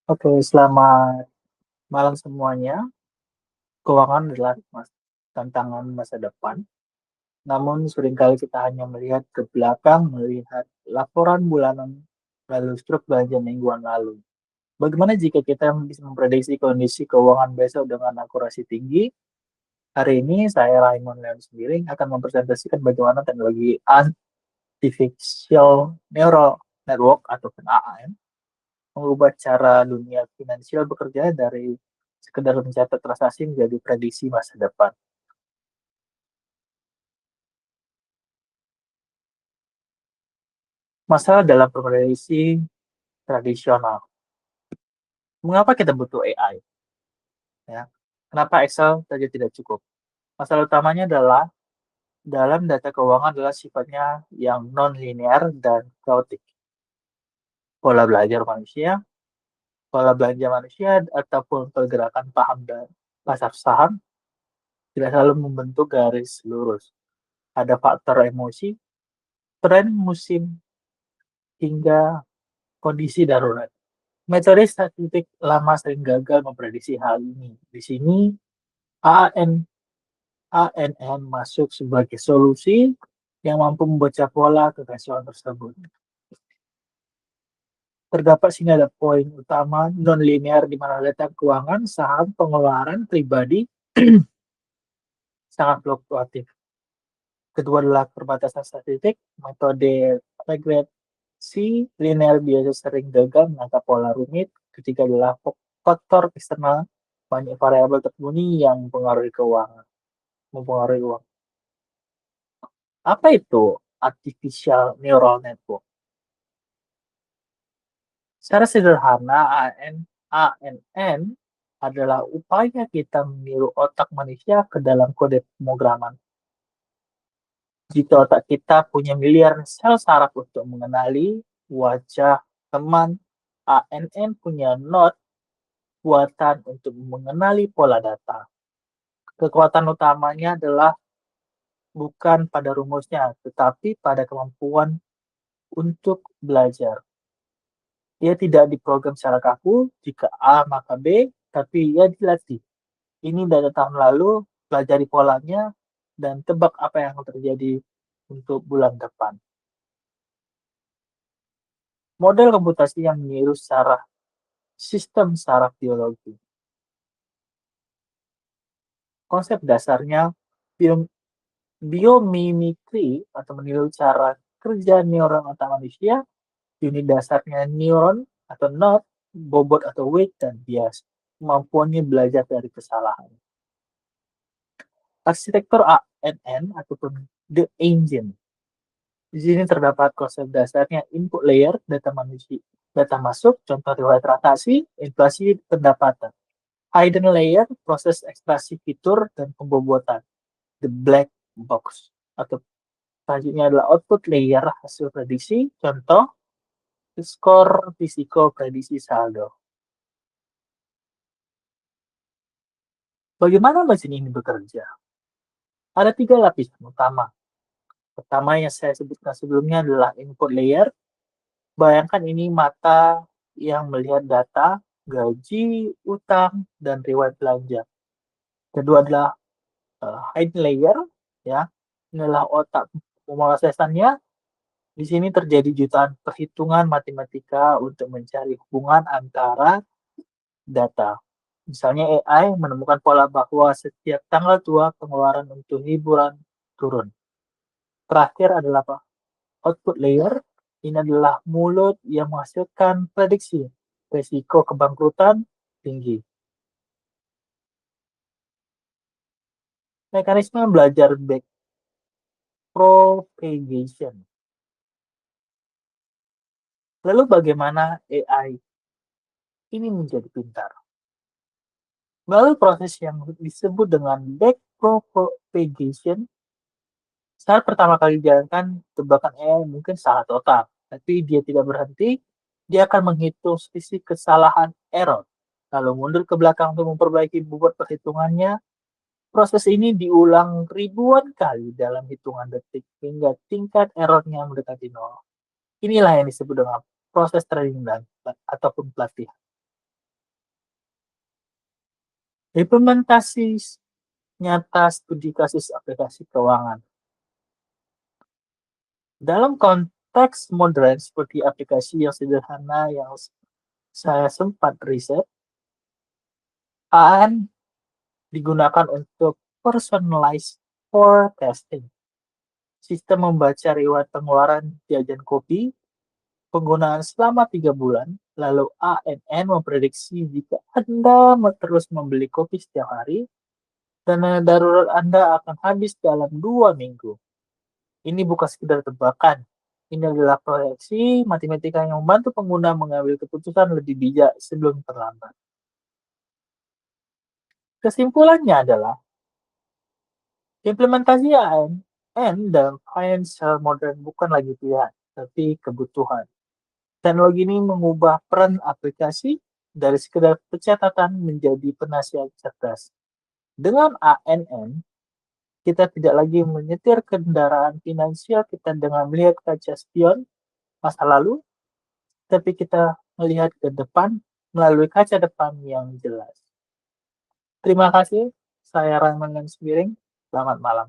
Oke, selamat malam semuanya. Keuangan adalah tantangan masa depan, namun seringkali kita hanya melihat ke belakang, melihat laporan bulanan, lalu struk belanja mingguan lalu. Bagaimana jika kita bisa memprediksi kondisi keuangan besok dengan akurasi tinggi? Hari ini saya Raymond Leon sendiri akan mempresentasikan bagaimana teknologi Artificial Neural Network atau AAN mengubah cara dunia finansial bekerja dari sekedar mencatat transaksi menjadi prediksi masa depan. Masalah dalam prediksi tradisional. Mengapa kita butuh AI? Ya? Kenapa Excel saja tidak cukup? Masalah utamanya adalah dalam data keuangan adalah sifatnya yang non-linear dan chaotic. Pola belanja manusia ataupun pergerakan paham dan pasar saham tidak selalu membentuk garis lurus. Ada faktor emosi, tren musim, hingga kondisi darurat. Metode statistik lama sering gagal memprediksi hal ini. Di sini AN, ANN masuk sebagai solusi yang mampu membaca pola kekacauan tersebut. Terdapat sini ada poin utama non-linear di mana data keuangan, saham, pengeluaran pribadi sangat fluktuatif. Kedua adalah perbatasan statistik, metode regresi linear biasa sering gagal menangkap pola rumit. Ketiga adalah faktor eksternal, banyak variabel tersembunyi yang mempengaruhi uang. Apa itu artificial neural network? Secara sederhana, ANN adalah upaya kita meniru otak manusia ke dalam kode pemrograman. Jika otak kita punya miliar sel saraf untuk mengenali wajah teman, ANN punya node buatan untuk mengenali pola data. Kekuatan utamanya adalah bukan pada rumusnya, tetapi pada kemampuan untuk belajar. Ia tidak diprogram secara kaku, jika A maka B, tapi ia dilatih. Ini data tahun lalu, pelajari polanya, dan tebak apa yang akan terjadi untuk bulan depan. Model komputasi yang meniru secara sistem saraf biologi. Konsep dasarnya biomimikri atau meniru cara kerja neuron otak manusia. Unit dasarnya neuron atau node, bobot atau weight, dan bias. Kemampuannya belajar dari kesalahan. Arsitektur ANN ataupun the engine. Di sini terdapat konsep dasarnya input layer, data manusia, data masuk, contoh riwayat transaksi, inflasi pendapatan. Hidden layer, proses ekstraksi fitur dan pembobotan. The black box. Atau selanjutnya adalah output layer, hasil prediksi, contoh skor risiko prediksi saldo. Bagaimana mesin ini bekerja? Ada 3 lapisan utama. Pertama yang saya sebutkan sebelumnya adalah input layer. Bayangkan ini mata yang melihat data, gaji, utang, dan riwayat belanja. Kedua adalah hidden layer, ya. Inilah otak pemrosesannya. Di sini terjadi jutaan perhitungan matematika untuk mencari hubungan antara data. Misalnya AI menemukan pola bahwa setiap tanggal tua pengeluaran untuk hiburan turun. Terakhir adalah apa? Output layer. Ini adalah mulut yang menghasilkan prediksi risiko kebangkrutan tinggi. Mekanisme belajar backpropagation. Lalu bagaimana AI ini menjadi pintar? Melalui proses yang disebut dengan backpropagation, saat pertama kali dijalankan, tebakan AI mungkin salah total, tapi dia tidak berhenti. Dia akan menghitung selisih kesalahan error, lalu mundur ke belakang untuk memperbaiki bobot perhitungannya. Proses ini diulang ribuan kali dalam hitungan detik hingga tingkat errornya mendekati nol. Inilah yang disebut dengan proses training dan ataupun pelatihan. Implementasi nyata studi kasus aplikasi keuangan. Dalam konteks modern seperti aplikasi yang sederhana yang saya sempat riset, AN digunakan untuk personalized forecasting. Sistem membaca riwayat pengeluaran jajan kopi, penggunaan selama 3 bulan, lalu ANN memprediksi jika Anda terus membeli kopi setiap hari, dana darurat Anda akan habis dalam 2 minggu. Ini bukan sekedar tebakan. Ini adalah proyeksi matematika yang membantu pengguna mengambil keputusan lebih bijak sebelum terlambat. Kesimpulannya adalah, implementasi ANN dalam financial modern bukan lagi pilihan, tapi kebutuhan. Teknologi ini mengubah peran aplikasi dari sekedar pencatatan menjadi penasihat cerdas. Dengan ANN, kita tidak lagi menyetir kendaraan finansial kita dengan melihat kaca spion masa lalu, tapi kita melihat ke depan melalui kaca depan yang jelas. Terima kasih, saya Rahman Landsbiring. Selamat malam.